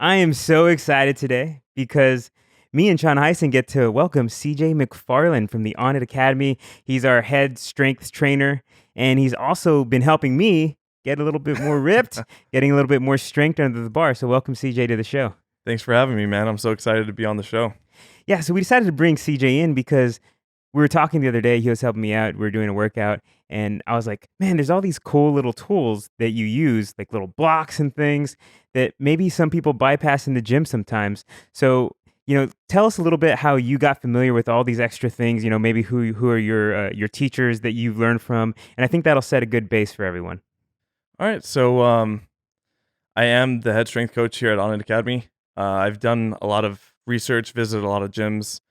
I am so excited today because me and Sean Heisen get to welcome CJ McFarland from the Onnit Academy. He's our head strength trainer, and he's also been helping me get a little bit more ripped, getting a little bit more strength under the bar. So, welcome CJ to the show. Thanks for having me, man. I'm so excited to be on the show. Yeah, so we decided to bring CJ in because we were talking the other day. He was helping me out. We were doing a workout, and I was like, man, there's all these cool little tools that you use, like little blocks and things that maybe some people bypass in the gym sometimes. So, tell us a little bit how you got familiar with all these extra things. Maybe who are your teachers that you've learned from, and I think that'll set a good base for everyone. All right, so I am the head strength coach here at Onnit Academy. I've done a lot of research, visited a lot of gyms.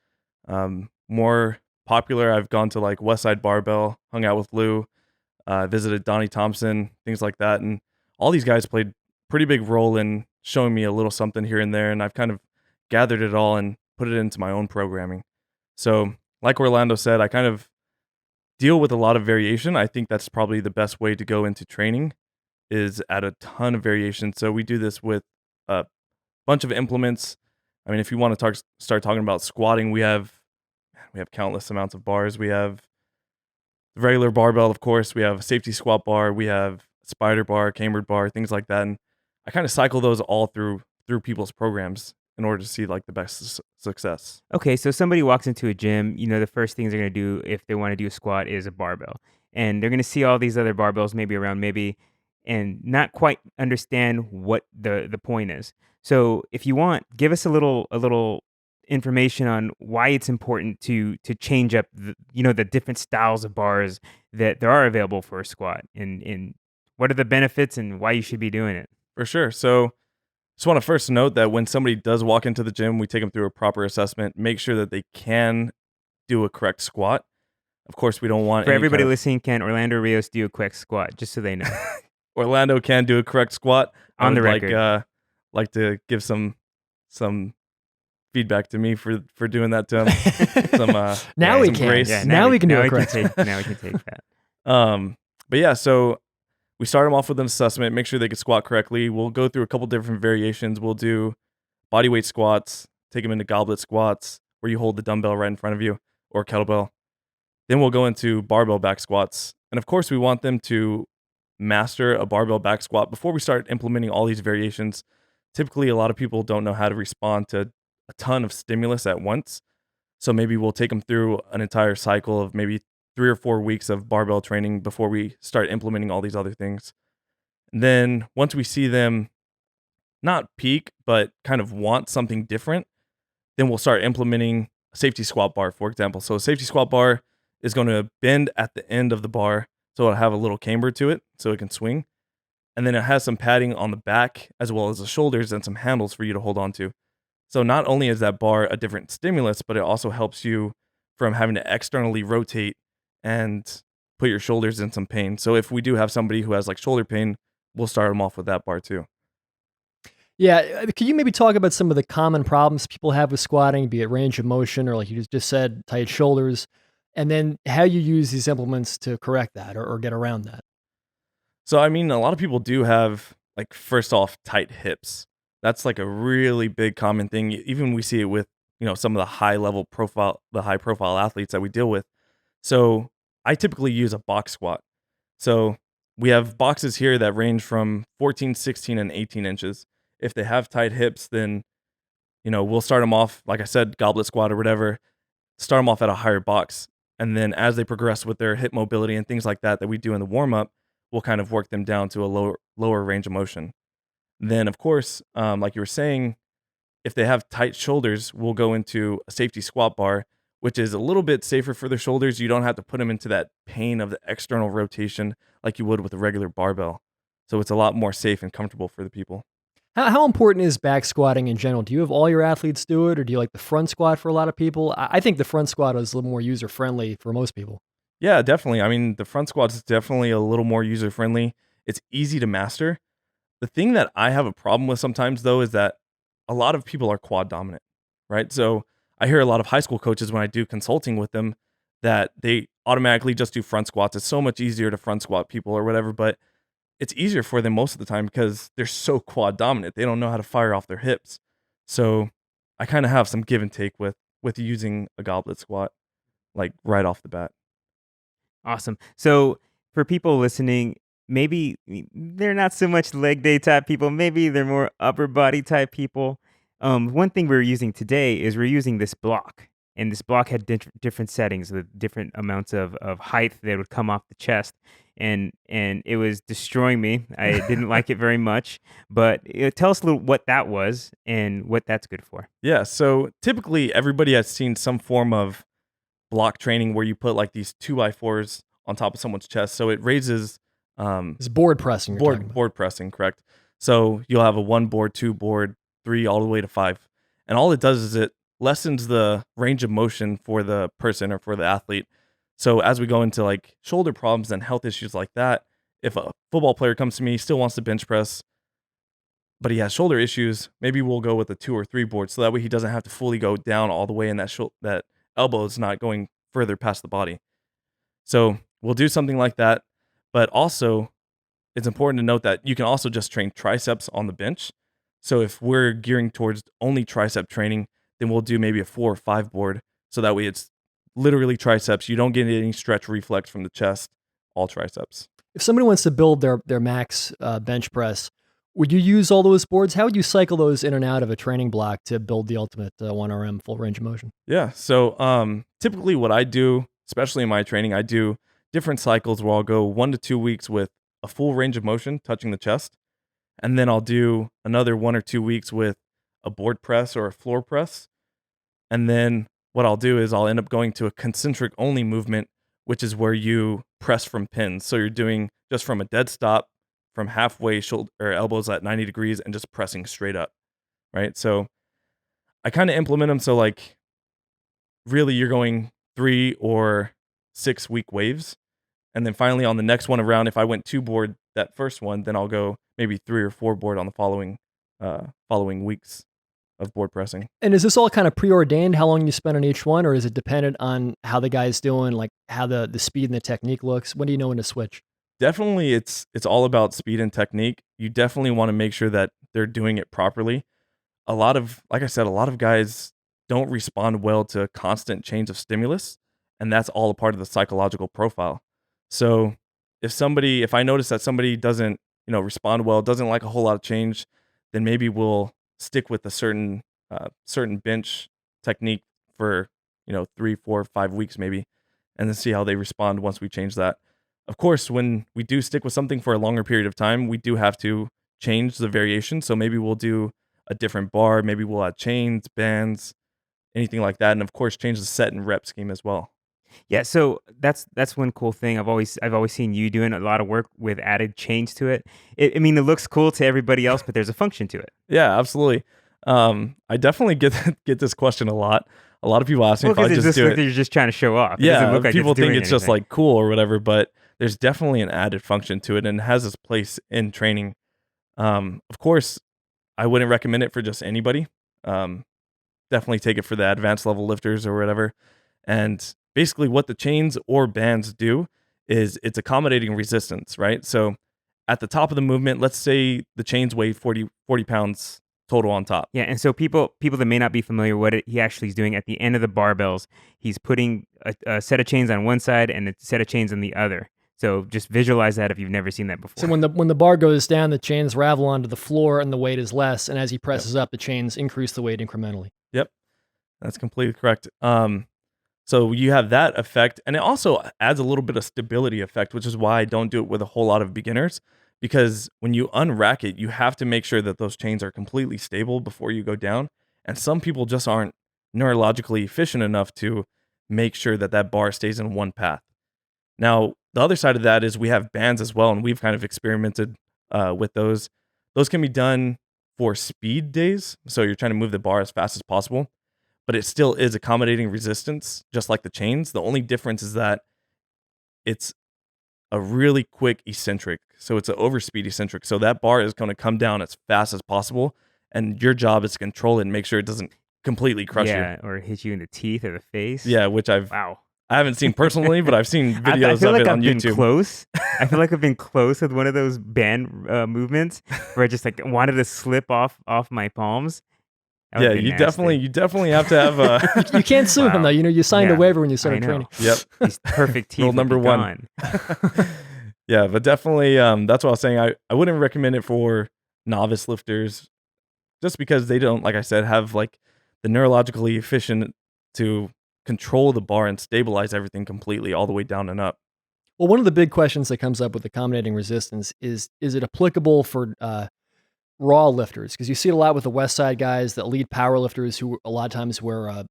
More popular, I've gone to like Westside Barbell, hung out with Lou, visited Donnie Thompson, things like that, and all these guys played pretty big role in showing me a little something here and there, and I've kind of gathered it all and put it into my own programming. So, like Orlando said, I kind of deal with a lot of variation. I think that's probably the best way to go into training is add a ton of variation. So we do this with a bunch of implements. I mean, if you want to start talking about squatting, we have countless amounts of bars. We have the regular barbell, of course. We have a safety squat bar. We have a spider bar, cambered bar, things like that. And I kind of cycle those all through people's programs in order to see like the best success. Okay, so somebody walks into a gym, the first things they're going to do if they want to do a squat is a barbell. And they're going to see all these other barbells maybe around and not quite understand what the point is. So, if you want, give us a little information on why it's important to change up the different styles of bars that there are available for a squat, and what are the benefits and why you should be doing it. For sure. So just want to first note that when somebody does walk into the gym, we take them through a proper assessment, make sure that they can do a correct squat. Of course, we don't want for everybody listening. Can Orlando Rios do a quick squat, just so they know? Orlando can do a correct squat. On the record. Like to give some feedback to me for doing that to him. Now we some can. grace. Yeah, now we can do it correct. Now we can take that. But yeah, so we start them off with an assessment, make sure they can squat correctly. We'll go through a couple different variations. We'll do body weight squats, take them into goblet squats, where you hold the dumbbell right in front of you, or kettlebell. Then we'll go into barbell back squats. And of course, we want them to master a barbell back squat before we start implementing all these variations. Typically, a lot of people don't know how to respond to a ton of stimulus at once. So maybe we'll take them through an entire cycle of maybe 3 or 4 weeks of barbell training before we start implementing all these other things. And then once we see them not peak, but kind of want something different, then we'll start implementing a safety squat bar, for example. So a safety squat bar is going to bend at the end of the bar, so it'll have a little camber to it so it can swing. And then it has some padding on the back as well as the shoulders and some handles for you to hold on to. So not only is that bar a different stimulus, but it also helps you from having to externally rotate and put your shoulders in some pain. So if we do have somebody who has like shoulder pain, we'll start them off with that bar too. Yeah, could you maybe talk about some of the common problems people have with squatting, be it range of motion or like you just said, tight shoulders, and then how you use these implements to correct that or get around that? So, I mean, a lot of people do have, like, first off, tight hips. That's like a really big common thing. Even we see it with, some of the high profile athletes that we deal with. So I typically use a box squat. So we have boxes here that range from 14, 16, and 18 inches. If they have tight hips, then, we'll start them off, like I said, goblet squat or whatever, start them off at a higher box. And then as they progress with their hip mobility and things like that we do in the warm up, we'll kind of work them down to a lower range of motion. Then, of course, like you were saying, if they have tight shoulders, we'll go into a safety squat bar, which is a little bit safer for their shoulders. You don't have to put them into that pain of the external rotation like you would with a regular barbell. So it's a lot more safe and comfortable for the people. How important is back squatting in general? Do you have all your athletes do it, or do you like the front squat for a lot of people? I think the front squat is a little more user-friendly for most people. Yeah, definitely. I mean, the front squat is definitely a little more user-friendly. It's easy to master. The thing that I have a problem with sometimes, though, is that a lot of people are quad dominant, right? So I hear a lot of high school coaches when I do consulting with them that they automatically just do front squats. It's so much easier to front squat people or whatever, but it's easier for them most of the time because they're so quad dominant. They don't know how to fire off their hips. So I kind of have some give and take with using a goblet squat, like right off the bat. Awesome. So for people listening, maybe they're not so much leg day type people. Maybe they're more upper body type people. One thing we're using today is we're using this block, and this block had different settings with different amounts of height that would come off the chest, and it was destroying me. I didn't like it very much. But tell us a little what that was and what that's good for. Yeah. So typically everybody has seen some form of block training where you put like these 2x4s on top of someone's chest. So it raises It's board pressing. You're talking about. board pressing, correct? So you'll have a 1 board, 2 board, 3, all the way to 5. And all it does is it lessens the range of motion for the person or for the athlete. So as we go into like shoulder problems and health issues like that, if a football player comes to me, still wants to bench press, but he has shoulder issues, maybe we'll go with a 2 or 3 board so that way he doesn't have to fully go down all the way and that elbow is not going further past the body. So we'll do something like that. But also, it's important to note that you can also just train triceps on the bench. So if we're gearing towards only tricep training, then we'll do maybe a 4 or 5 board. So that way it's literally triceps. You don't get any stretch reflex from the chest, all triceps. If somebody wants to build their max bench press, would you use all those boards? How would you cycle those in and out of a training block to build the ultimate 1RM full range of motion? Yeah. So typically what I do, especially in my training, I do different cycles where I'll go 1 to 2 weeks with a full range of motion touching the chest. And then I'll do another 1 or 2 weeks with a board press or a floor press. And then what I'll do is I'll end up going to a concentric only movement, which is where you press from pins. So you're doing just from a dead stop, from halfway shoulder or elbows at 90 degrees and just pressing straight up, right? So I kind of implement them. So like really you're going 3 or 6 week waves. And then finally on the next one around, if I went 2 board that first one, then I'll go maybe 3 or 4 board on the following weeks of board pressing. And is this all kind of preordained, how long you spend on each one, or is it dependent on how the guy's doing, like how the speed and the technique looks? When do you know when to switch? Definitely it's all about speed and technique. You definitely want to make sure that they're doing it properly. Like I said, a lot of guys don't respond well to constant change of stimulus, and that's all a part of the psychological profile. So if I notice that somebody doesn't, respond well, doesn't like a whole lot of change, then maybe we'll stick with a certain bench technique for, 3, 4, 5 weeks maybe, and then see how they respond once we change that. Of course, when we do stick with something for a longer period of time, we do have to change the variation. So maybe we'll do a different bar, maybe we'll add chains, bands, anything like that, and of course change the set and rep scheme as well. Yeah, so that's one cool thing. I've always seen you doing a lot of work with added change to it. I mean, it looks cool to everybody else, but there's a function to it. Yeah, absolutely. I definitely get this question a lot. A lot of people ask me if I just do it. You're just trying to show off. It Yeah, doesn't look like people think it's just anything. like cool or whatever, but there's definitely an added function to it and it has its place in training. Of course, I wouldn't recommend it for just anybody. Definitely take it for the advanced level lifters or whatever. And basically what the chains or bands do is it's accommodating resistance, right? So at the top of the movement, let's say the chains weigh 40 pounds total on top. Yeah, and so people that may not be familiar with what he actually is doing at the end of the barbells, he's putting a set of chains on one side and a set of chains on the other. So just visualize that if you've never seen that before. So when the bar goes down, the chains ravel onto the floor and the weight is less, and as he presses up, the chains increase the weight incrementally. Yep, that's completely correct. So you have that effect, and it also adds a little bit of stability effect, which is why I don't do it with a whole lot of beginners, because when you unrack it, you have to make sure that those chains are completely stable before you go down, and some people just aren't neurologically efficient enough to make sure that that bar stays in one path. Now, the other side of that is we have bands as well, and we've kind of experimented with those. Those can be done for speed days, so you're trying to move the bar as fast as possible, but it still is accommodating resistance, just like the chains. The only difference is that it's a really quick eccentric. So it's an overspeed eccentric. So that bar is going to come down as fast as possible, and your job is to control it and make sure it doesn't completely crush you. Yeah, or hit you in the teeth or the face. Yeah, which I've Wow. I haven't seen personally, but I've seen I videos feel of like it I've on been YouTube. close. I feel like I've been close with one of those band movements where I just like wanted to slip off my palms. That would Yeah, have been you nasty. definitely have to have You can't sue him Wow. though. You signed a Yeah, waiver when you I started know. training. Yep. These perfect teeth Rule would number be 1. gone. Yeah, but definitely that's what I was saying. I wouldn't recommend it for novice lifters just because they don't, like I said, have like the neurologically efficient to control the bar and stabilize everything completely all the way down and up. Well, one of the big questions that comes up with accommodating resistance is it applicable for raw lifters? Because you see it a lot with the West Side guys that lead power lifters who a lot of times wear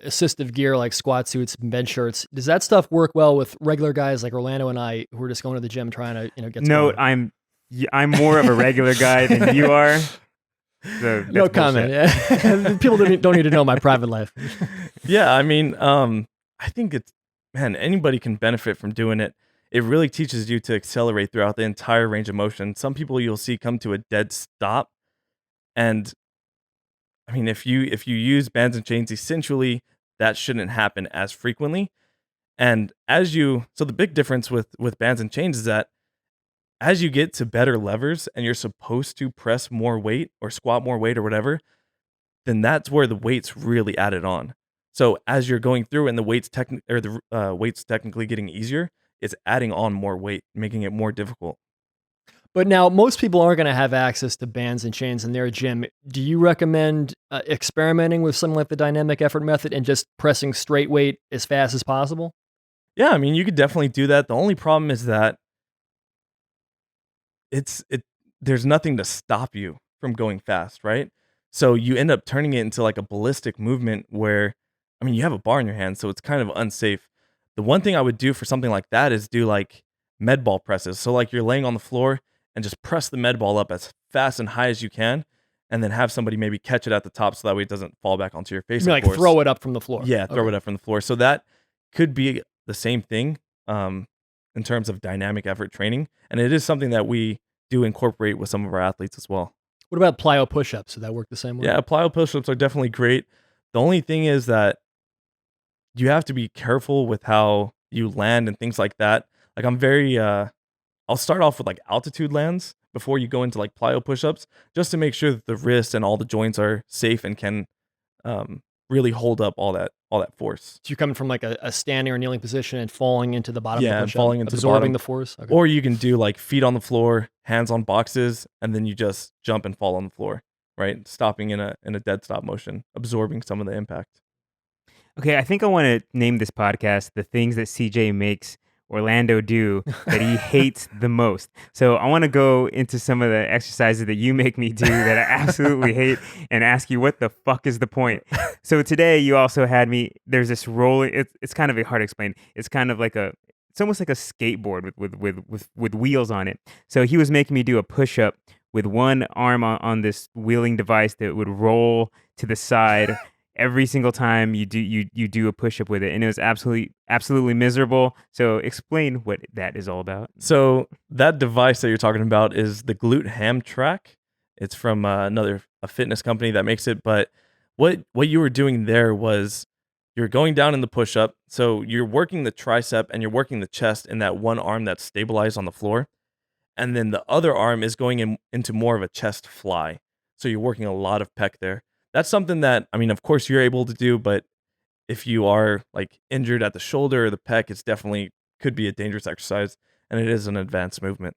assistive gear like squat suits and bench shirts. Does that stuff work well with regular guys like Orlando and I who are just going to the gym trying to get Note, squatted? I'm more of a regular guy than you are. So No that's comment. bullshit. Yeah. People don't need to know my private life. Yeah, I mean, I think anybody can benefit from doing it. It really teaches you to accelerate throughout the entire range of motion. Some people you'll see come to a dead stop, and I mean, if you use bands and chains, essentially that shouldn't happen as frequently. And so the big difference with bands and chains is that as you get to better levers and you're supposed to press more weight or squat more weight or whatever, then that's where the weight's really added on. So as you're going through and the weight's technically getting easier, it's adding on more weight, making it more difficult. But now, most people aren't going to have access to bands and chains in their gym. Do you recommend experimenting with something like the dynamic effort method and just pressing straight weight as fast as possible? Yeah, I mean, you could definitely do that. The only problem is that there's nothing to stop you from going fast, right? So you end up turning it into like a ballistic movement where, I mean, you have a bar in your hand, so it's kind of unsafe. The one thing I would do for something like that is do like med ball presses. So like you're laying on the floor and just press the med ball up as fast and high as you can, and then have somebody maybe catch it at the top so that way it doesn't fall back onto your face. You mean of like course. throw it up from the floor? Yeah, throw Okay. it up from the floor. So that could be the same thing in terms of dynamic effort training, and it is something that we do incorporate with some of our athletes as well. What about plyo push-ups? Does that work the same way? Yeah, plyo push-ups are definitely great. The only thing is that you have to be careful with how you land and things like that. Like I'll start off with like altitude lands before you go into like plyo push-ups, just to make sure that the wrist and all the joints are safe and can really hold up all that force. So you're coming from like a standing or kneeling position and falling into the bottom of Yeah, the and push-up, falling into the absorbing bottom. the force? Okay. Or you can do like feet on the floor, hands on boxes, and then you just jump and fall on the floor, right? Stopping in a dead stop motion, absorbing some of the impact. Okay, I think I want to name this podcast "The Things That CJ Makes Orlando Do That He Hates the Most." So I want to go into some of the exercises that you make me do that I absolutely hate, and ask you what the fuck is the point. So today you also had me. There's this rolling. It's kind of hard to explain. It's kind of like it's almost like a skateboard with wheels on it. So he was making me do a push up with one arm on this wheeling device that would roll to the side every single time you do a push up with it, and it was absolutely miserable. So explain what that is all about. So that device that you're talking about is the Glute Ham Track. It's from a fitness company that makes it. But what you were doing there was you're going down in the push up. So you're working the tricep and you're working the chest in that one arm that's stabilized on the floor, and then the other arm is going into more of a chest fly. So you're working a lot of pec there. That's something that, I mean, of course you're able to do, but if you are like injured at the shoulder or the pec, it's definitely could be a dangerous exercise, and it is an advanced movement.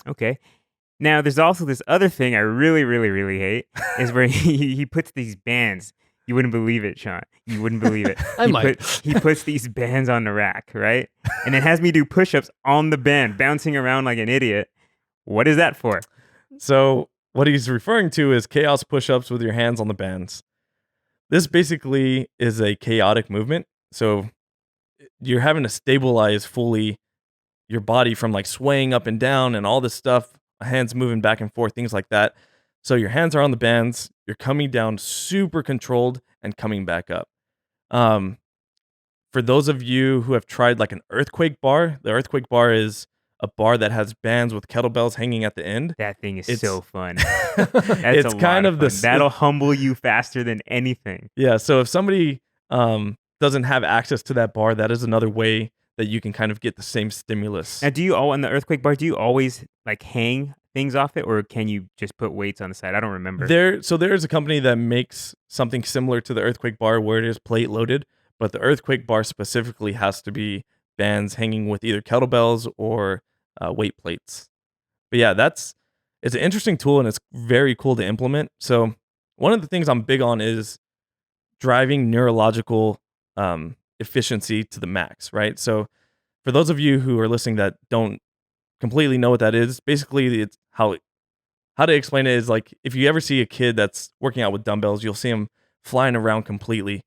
Okay. Now there's also this other thing I really, really, really hate is where he puts these bands. You wouldn't believe it, Sean. You wouldn't believe it. I might. He puts these bands on the rack, right? And it has me do push-ups on the band, bouncing around like an idiot. What is that for? So what he's referring to is chaos push-ups with your hands on the bands. This basically is a chaotic movement. So you're having to stabilize fully your body from like swaying up and down and all this stuff, hands moving back and forth, things like that. So your hands are on the bands, you're coming down super controlled and coming back up. For those of you who have tried like an earthquake bar, the earthquake bar is a bar that has bands with kettlebells hanging at the end. That thing is It's- so fun. It's kind of fun. That'll humble you faster than anything. Yeah, so if somebody doesn't have access to that bar, that is another way that you can kind of get the same stimulus. Now, on the earthquake bar, do you always like hang things off it, or can you just put weights on the side? I don't remember. There's a company that makes something similar to the earthquake bar where it is plate loaded, but the earthquake bar specifically has to be bands hanging with either kettlebells or weight plates. But yeah, it's an interesting tool and it's very cool to implement. So one of the things I'm big on is driving neurological efficiency to the max, right? So for those of you who are listening that don't completely know what that is, basically it's how to explain it is like if you ever see a kid that's working out with dumbbells, you'll see him flying around completely.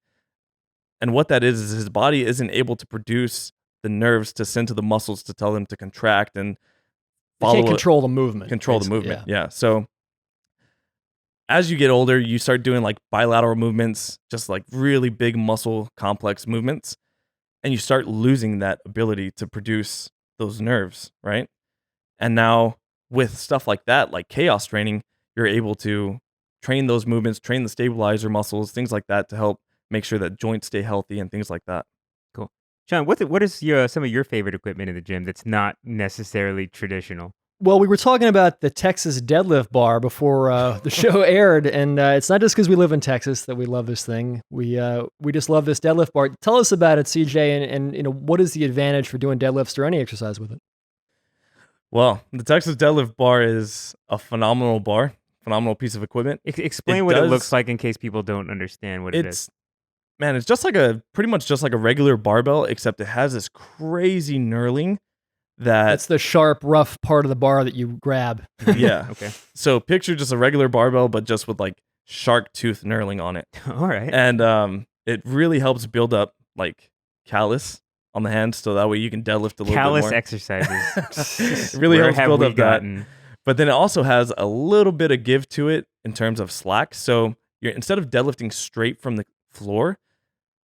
And what that is his body isn't able to produce the nerves to send to the muscles to tell them to contract and You can't control the movement. control the movement. Yeah. So as you get older, you start doing like bilateral movements, just like really big muscle complex movements, and you start losing that ability to produce those nerves, right? And now with stuff like that, like chaos training, you're able to train those movements, train the stabilizer muscles, things like that to help make sure that joints stay healthy and things like that. Cool. John, what is some of your favorite equipment in the gym that's not necessarily traditional? Well, we were talking about the Texas deadlift bar before the show aired, and it's not just because we live in Texas that we love this thing. We just love this deadlift bar. Tell us about it, CJ, and what is the advantage for doing deadlifts or any exercise with it? Well, the Texas deadlift bar is a phenomenal bar, phenomenal piece of equipment. Explain what it looks like in case people don't understand what it is. Man, it's just like pretty much just like a regular barbell, except it has this crazy knurling. That's the sharp, rough part of the bar that you grab. Yeah. Okay. So picture just a regular barbell, but just with like shark tooth knurling on it. All right. And it really helps build up like callus on the hand, so that way you can deadlift a little bit more. Callus exercises. It really helps build up that. Gotten? But then it also has a little bit of give to it in terms of slack. So you're instead of deadlifting straight from the floor,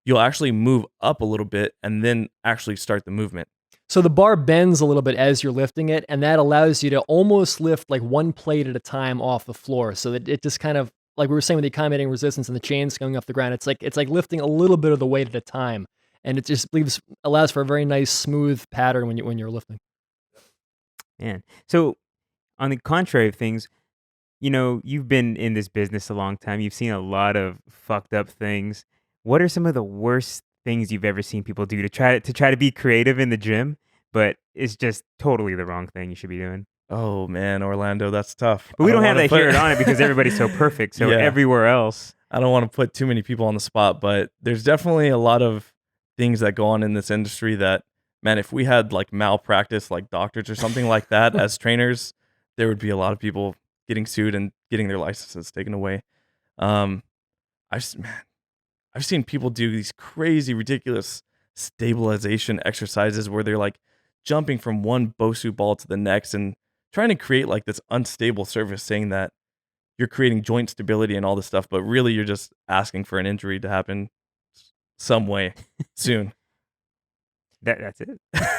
you'll actually move up a little bit and then actually start the movement. So the bar bends a little bit as you're lifting it, and that allows you to almost lift like one plate at a time off the floor. So that it just kind of, like we were saying with the accommodating resistance and the chains going off the ground, it's like lifting a little bit of the weight at a time. And it just allows for a very nice smooth pattern when you're lifting. Man. So on the contrary of things, you've been in this business a long time. You've seen a lot of fucked up things. What are some of the worst things you've ever seen people do to try to be creative in the gym, but it's just totally the wrong thing you should be doing? Oh man, Orlando, that's tough. But we don't have that here at Onnit because everybody's so perfect. So Yeah. everywhere else, I don't want to put too many people on the spot, but there's definitely a lot of things that go on in this industry that, man, if we had like malpractice, like doctors or something like that as trainers, there would be a lot of people getting sued and getting their licenses taken away. I've seen people do these crazy, ridiculous stabilization exercises where they're like jumping from one Bosu ball to the next and trying to create like this unstable surface, saying that you're creating joint stability and all this stuff, but really you're just asking for an injury to happen some way soon. that's it.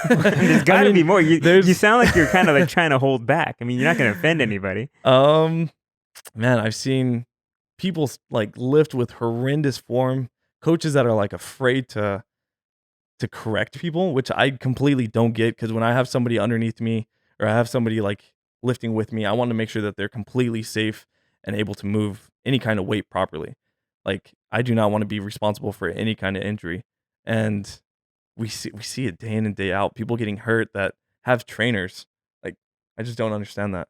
There's got to be more. You sound like you're kind of like trying to hold back. I mean, you're not going to offend anybody. Man, I've seen people like lift with horrendous form, coaches that are like afraid to correct people, which I completely don't get, because when I have somebody underneath me or I have somebody like lifting with me, I want to make sure that they're completely safe and able to move any kind of weight properly. Like, I do not want to be responsible for any kind of injury. And we see it day in and day out, people getting hurt that have trainers. Like, I just don't understand that.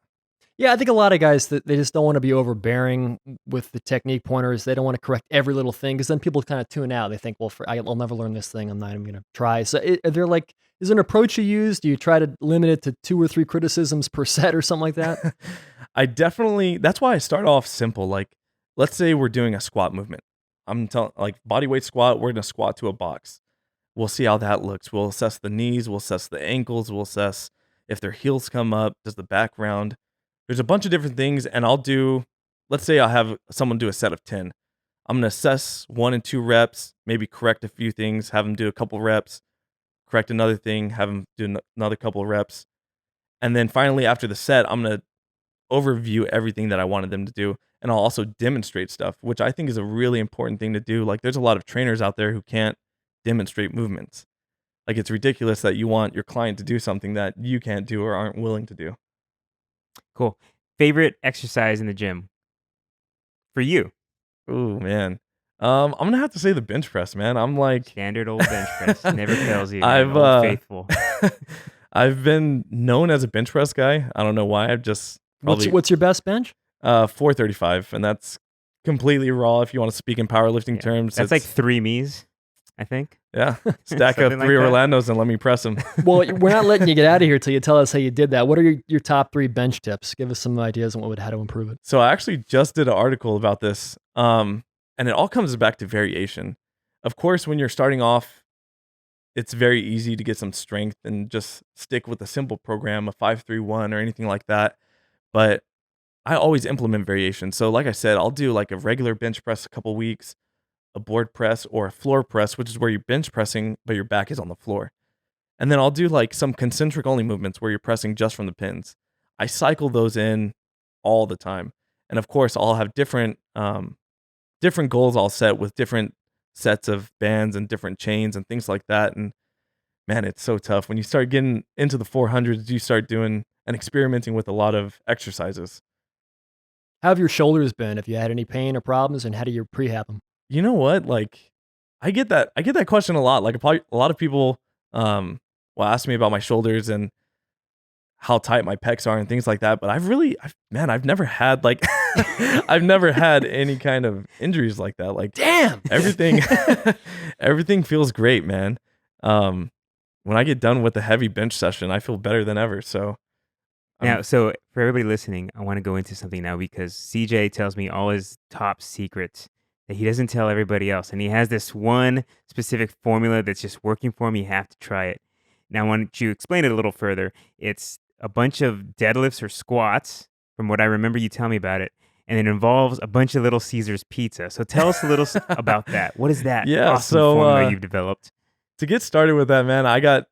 Yeah, I think a lot of guys that they just don't want to be overbearing with the technique pointers. They don't want to correct every little thing, because then people kind of tune out. They think, well, I'll never learn this thing. I'm not even going to try. So they're like, is there an approach you use? Do you try to limit it to 2 or 3 criticisms per set or something like that? That's why I start off simple. Like, let's say we're doing a squat movement. I'm telling, like, body weight squat, we're going to squat to a box. We'll see how that looks. We'll assess the knees. We'll assess the ankles. We'll assess if their heels come up. Does the back round? There's a bunch of different things, and let's say I'll have someone do a set of 10. I'm going to assess 1 and 2 reps, maybe correct a few things, have them do a couple reps, correct another thing, have them do another couple of reps. And then finally, after the set, I'm going to overview everything that I wanted them to do. And I'll also demonstrate stuff, which I think is a really important thing to do. Like, there's a lot of trainers out there who can't demonstrate movements. Like, it's ridiculous that you want your client to do something that you can't do or aren't willing to do. Cool. Favorite exercise in the gym for you? Oh man. I'm gonna have to say the bench press, man. I'm like Standard old bench press. Never fails you, man. I've Old faithful. I've been known as a bench press guy. I don't know why. I've just probably What's your best bench? 435, and that's completely raw. If you want to speak in powerlifting Yeah. terms, That's like 3 me's, I think. yeah, stack up Something like 3 that. Orlandos and let me press them. Well, we're not letting you get out of here till you tell us how you did that. What are your top 3 bench tips? Give us some ideas on how to improve it. So I actually just did an article about this, and it all comes back to variation. Of course, when you're starting off, it's very easy to get some strength and just stick with a simple program, a 5-3-1 or anything like that. But I always implement variation. So like I said, I'll do like a regular bench press a couple weeks, a board press or a floor press, which is where you're bench pressing, but your back is on the floor. And then I'll do like some concentric only movements where you're pressing just from the pins. I cycle those in all the time. And of course, I'll have different goals I'll set with different sets of bands and different chains and things like that. And man, it's so tough. When you start getting into the 400s, you start doing and experimenting with a lot of exercises. How have your shoulders been? Have you had any pain or problems, and how do you prehab them? You know what? Like, I get that question a lot. Like, a lot of people will ask me about my shoulders and how tight my pecs are and things like that. But I've never had like I've never had any kind of injuries like that. Like, Damn. everything feels great, man. When I get done with the heavy bench session, I feel better than ever. So Now, so for everybody listening, I want to go into something now because CJ tells me all his top secrets that he doesn't tell everybody else. And he has this one specific formula that's just working for him. You have to try it. Now, why don't you explain it a little further? It's a bunch of deadlifts or squats, from what I remember you telling me about it. And it involves a bunch of Little Caesars pizza. So tell us a little about that. What is that Yeah, awesome so, formula you've developed? to get started with that, man, I got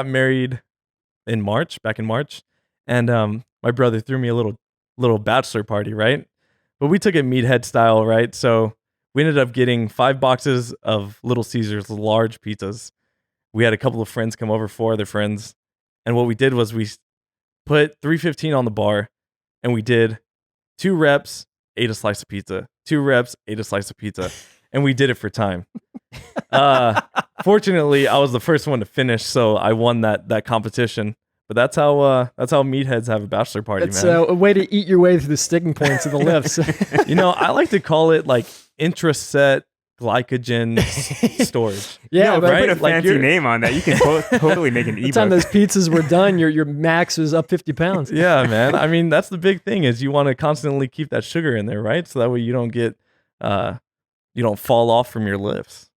married back in March, and my brother threw me a little bachelor party, right? But we took it meathead style, right? So we ended up getting 5 boxes of Little Caesars large pizzas. We had a couple of friends come over, 4 other friends, and what we did was we put 315 on the bar, and we did 2 reps, ate a slice of pizza, 2 reps, ate a slice of pizza, and we did it for time. Fortunately, I was the first one to finish, so I won that competition. But that's how meatheads have a bachelor party, It's man. a way to eat your way through the sticking points of the lifts. I like to call it like intraset glycogen storage. Yeah, no, if but I put a like fancy you're- name on that, you can totally make an by the time ebook. those pizzas were done, your max was up 50 pounds. Yeah, man. I mean, that's the big thing is you want to constantly keep that sugar in there, right? So that way you don't get you don't fall off from your lifts.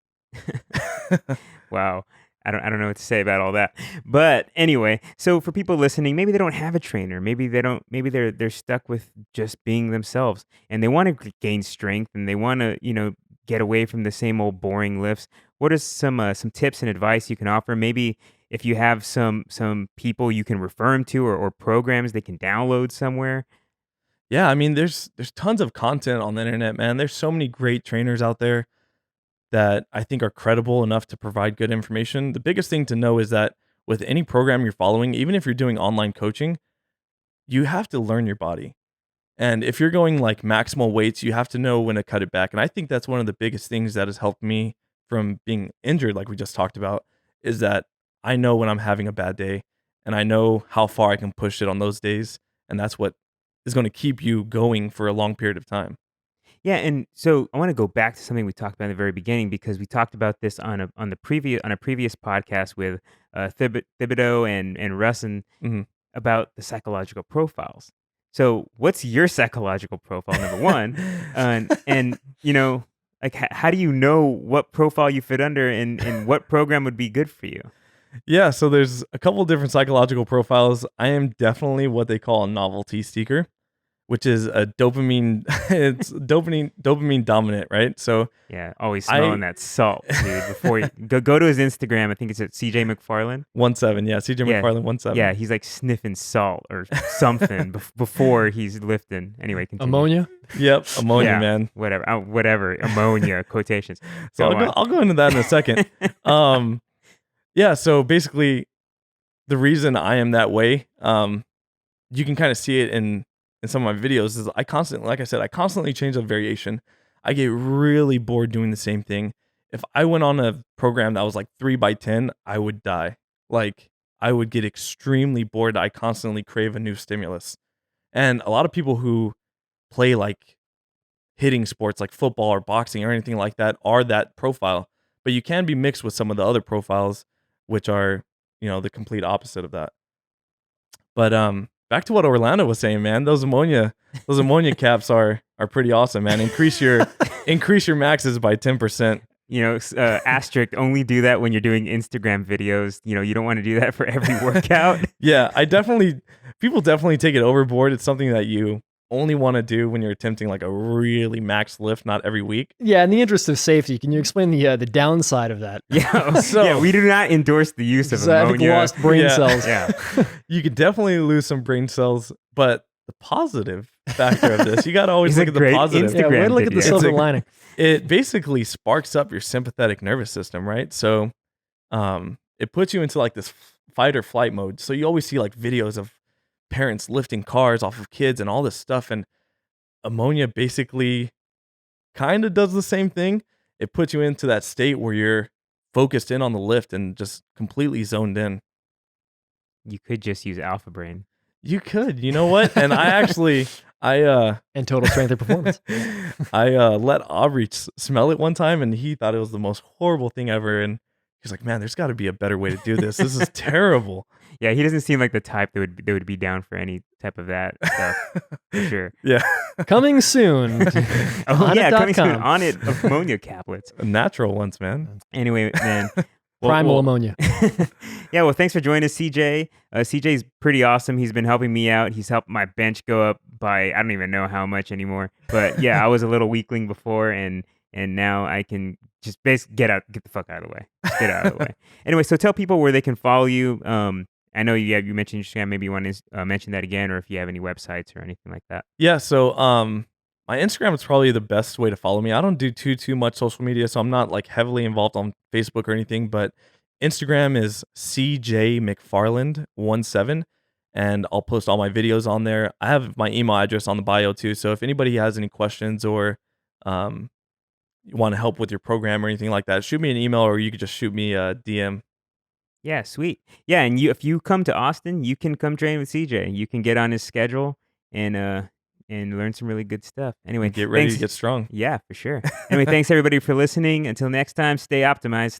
Wow. I don't know what to say about all that. But anyway, so for people listening, maybe they don't have a trainer. Maybe they're stuck with just being themselves and they want to gain strength and they want to, get away from the same old boring lifts. What are some tips and advice you can offer? Maybe if you have some people you can refer them to or programs they can download somewhere. Yeah, I mean, there's tons of content on the internet, man. There's so many great trainers out there that I think are credible enough to provide good information. The biggest thing to know is that with any program you're following, even if you're doing online coaching, you have to learn your body. And if you're going like maximal weights, you have to know when to cut it back. And I think that's one of the biggest things that has helped me from being injured, like we just talked about, is that I know when I'm having a bad day and I know how far I can push it on those days. And that's what is going to keep you going for a long period of time. Yeah, and so I want to go back to something we talked about in the very beginning because we talked about this on a previous podcast with Thibodeau and Russ Mhm. about the psychological profiles. So, what's your psychological profile, number one, and like how do you know what profile you fit under and what program would be good for you? Yeah, so there's a couple different psychological profiles. I am definitely what they call a novelty seeker, which is a dopamine. It's dopamine dominant, right? So Yeah, always smelling that salt, dude. Before you go to his Instagram, I think it's at CJ McFarland. 17, yeah, CJ Yeah. McFarland 17. Yeah, he's like sniffing salt or something before he's lifting. Anyway, continue. Ammonia? Yep, ammonia, Yeah, man. whatever, ammonia quotations. So Go on. I'll go into that in a second. Yeah, so basically the reason I am that way, you can kind of see it in some of my videos, is I constantly change the variation. I get really bored doing the same thing. If I went on a program that was like 3x10, I would die. Like, I would get extremely bored. I constantly crave a new stimulus. And a lot of people who play like hitting sports like football or boxing or anything like that are that profile. But you can be mixed with some of the other profiles, which are, the complete opposite of that. But back to what Orlando was saying, man. Those ammonia caps are pretty awesome, man. Increase your maxes by 10%. Asterisk, only do that when you're doing Instagram videos. You don't want to do that for every workout. Yeah, people definitely take it overboard. It's something that you only want to do when you're attempting like a really max lift, not every week. Yeah, in the interest of safety, can you explain the downside of that? Yeah, we do not endorse the use of ammonia. I think lost brain cells. Yeah. You could definitely lose some brain cells, but the positive factor of this, you got to always look at the positive. Yeah, way to look at the silver lining. It basically sparks up your sympathetic nervous system, right? So it puts you into like this fight or flight mode. So you always see like videos of parents lifting cars off of kids and all this stuff, and ammonia basically kind of does the same thing. It puts you into that state where you're focused in on the lift and just completely zoned in. You could just use Alpha Brain. You could, you know what? And and Total Strength and Performance. I let Aubrey smell it one time, and he thought it was the most horrible thing ever. And he's like, "Man, there's got to be a better way to do this. This is terrible." Yeah, he doesn't seem like the type that would be down for any type of that stuff, for sure. Yeah. Coming soon. Coming soon. Onnit ammonia caplets. Natural ones, man. Anyway, man. Primal ammonia. Yeah, well, thanks for joining us, CJ. CJ's pretty awesome. He's been helping me out. He's helped my bench go up by, I don't even know how much anymore. But yeah, I was a little weakling before, and now I can just basically get the fuck out of the way. Just get out of the way. Anyway, so tell people where they can follow you. I know you mentioned Instagram. Maybe you want to mention that again, or if you have any websites or anything like that. Yeah, so my Instagram is probably the best way to follow me. I don't do too much social media, so I'm not like heavily involved on Facebook or anything, but Instagram is CJ McFarland 17, and I'll post all my videos on there. I have my email address on the bio too, so if anybody has any questions or you want to help with your program or anything like that, shoot me an email, or you could just shoot me a DM. Yeah, sweet. Yeah, and if you come to Austin, you can come train with CJ. You can get on his schedule and learn some really good stuff. Anyway, get ready to get strong. Yeah, for sure. Anyway, thanks everybody for listening. Until next time, stay optimized.